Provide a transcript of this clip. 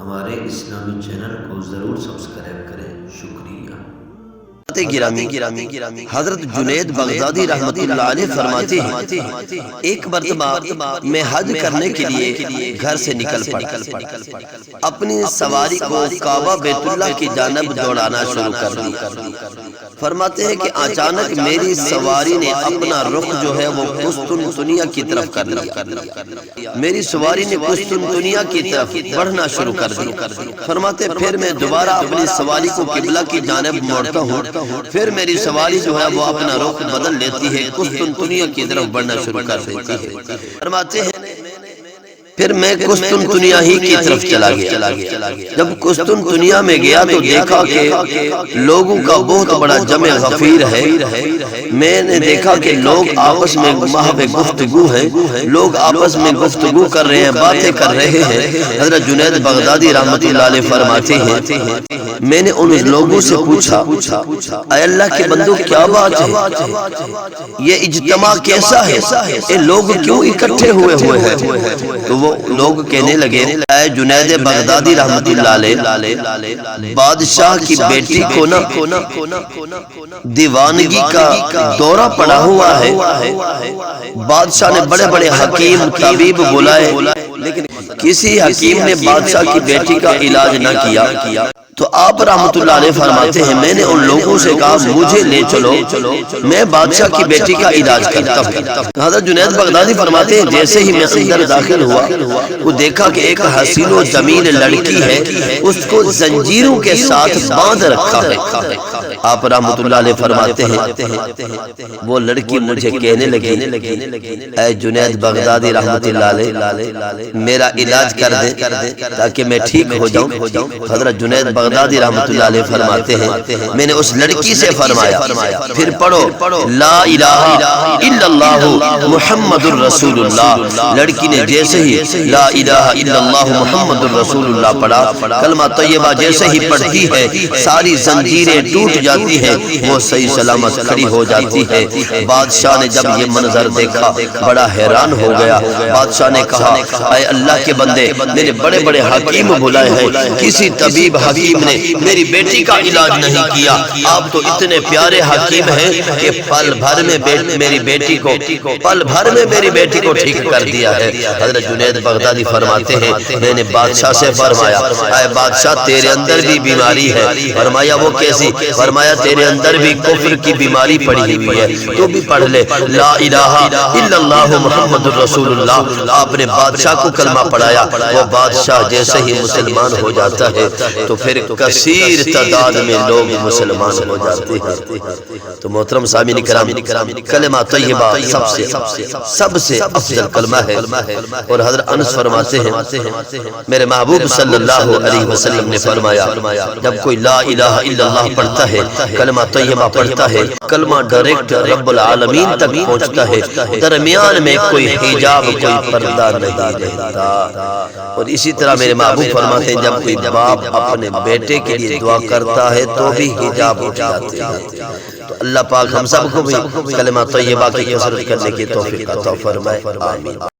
ہمارے اسلامی چینل کو ضرور سبسکرائب کریں۔ شکریہ۔ گرامی حضرت جنید بغدادی رحمت اللہ علیہ فرماتے ہیں ایک مرتبہ میں حج کرنے کے لیے گھر سے نکل پڑا، اپنی سواری کو کعبہ بیت اللہ کی جانب دوڑانا شروع کر دی۔ فرماتے ہیں کہ اچانک میری سواری نے اپنا رخ جو ہے وہ قسطنطنیہ کی طرف کر لیا۔ میری سواری نے قسطنطنیہ کی طرف بڑھنا شروع کر دیا۔ فرماتے پھر میں دوبارہ اپنی سواری کو قبلہ کی جانب موڑتا ہوں، پھر میری سواری جو ہے وہ اپنا رخ بدل لیتی ہے، قسطنطنیہ کی طرف بڑھنا شروع کر دیتی ہے۔ فرماتے ہیں پھر میں قسطنطنیہ ہی کی طرف چلا گیا۔ جب قسطنطنیہ میں گیا تو دیکھا کہ لوگوں کا بہت بڑا جمع غفیر ہے۔ میں نے دیکھا کہ لوگ آپس میں محو گفتگو ہیں، لوگ آپس میں گفتگو کر رہے ہیں، باتیں کر رہے ہیں۔ حضرت جنید بغدادی رحمت اللہ علیہ فرماتے ہیں میں نے ان لوگوں سے پوچھا اے اللہ کے بندو کیا بات ہے، یہ اجتماع کیسا ہے، یہ لوگ کیوں اکٹھے ہوئے ہیں؟ تو وہ لوگ کہنے لگے اے جنید بغدادی رحمت اللہ علیہ، بادشاہ کی بیٹی کو نا دیوانگی کا دورہ پڑا ہوا ہے۔ بادشاہ نے بڑے بڑے حکیم طبیب بلائے لیکن کسی حکیم نے بادشاہ کی بیٹی کا علاج نہ کیا۔ تو آپ رحمت اللہ علیہ فرماتے ہیں میں نے ان لوگوں سے کہا مجھے لے چلو، میں بادشاہ کی بیٹی کا علاج کرتا ہوں۔ حضرت جنید بغدادی فرماتے ہیں جیسے ہی میں اندر داخل ہوا وہ دیکھا کہ ایک حسین و جمیل لڑکی ہے، اس کو زنجیروں کے ساتھ باندھ رکھا ہے۔ آپ رحمت اللہ علیہ فرماتے ہیں وہ لڑکی مجھے کہنے لگی اے جنید بغدادی رحمت اللہ علیہ میرا علاج کر دے تاکہ میں ٹھیک ہو جاؤں۔ حضرت جنید بغدادی رحمت اللہ علیہ فرماتے ہیں میں نے اس لڑکی سے فرمایا پھر پڑھو لا الہ الا اللہ محمد الرسول اللہ۔ لڑکی نے جیسے ہی لا الہ الا اللہ محمد الرسول اللہ پڑھا، کلمہ طیبہ جیسے ہی پڑھتی ہے ساری زنجیریں ٹوٹ جاتی ہیں، وہ صحیح سلامت کھڑی ہو جاتی ہے۔ بادشاہ نے جب یہ منظر دیکھا بڑا حیران ہو گیا۔ بادشاہ نے کہا اے اللہ کے بندے میں نے بڑے بڑے حکیم بلائے ہیں، کسی طبیب حکیم نے میری بیٹی کا علاج نہیں کیا، آپ تو اتنے پیارے حکیم ہیں کہ پل بھر میں میری بیٹی کو ٹھیک کر دیا ہے۔ حضرت جنید بغدادی فرماتے ہیں میں نے بادشاہ سے فرمایا اے بادشاہ تیرے اندر بھی بیماری ہے۔ فرمایا وہ کیسی؟ فرمایا تیرے اندر بھی کفر کی بیماری پڑی ہوئی ہے، تو بھی پڑھ لے لا الہ الا اللہ محمد الرسول اللہ۔ آپ نے بادشاہ کو کلمہ پڑھایا، وہ بادشاہ جیسے ہی مسلمان ہو جاتا ہے تو پھر کثیر تعداد میں لوگ مسلمان ہو جاتے ہیں۔ تو محترم سامعین کرام کلمہ طیبہ سب سے افضل کلمہ ہے، اور حضرت انس فرماتے ہیں میرے محبوب صلی اللہ علیہ وسلم نے فرمایا جب کوئی لا الہ الا اللہ پڑھتا ہے، کلمہ طیبہ پڑھتا ہے، کلمہ ڈائریکٹ رب العالمین تک پہنچتا ہے، درمیان میں کوئی حجاب کوئی پردہ نہیں رہتا۔ اور اسی طرح میرے محبوب فرماتے ہیں جب کوئی باپ اپنے بیٹے کے لیے دعا کرتا ہے تو بھی حجاب اٹھ جاتے ہیں۔ تو اللہ پاک ہم سب کو بھی کلمہ طیبہ کی کثرت کرنے کی توفیق عطا فرمائے، آمین۔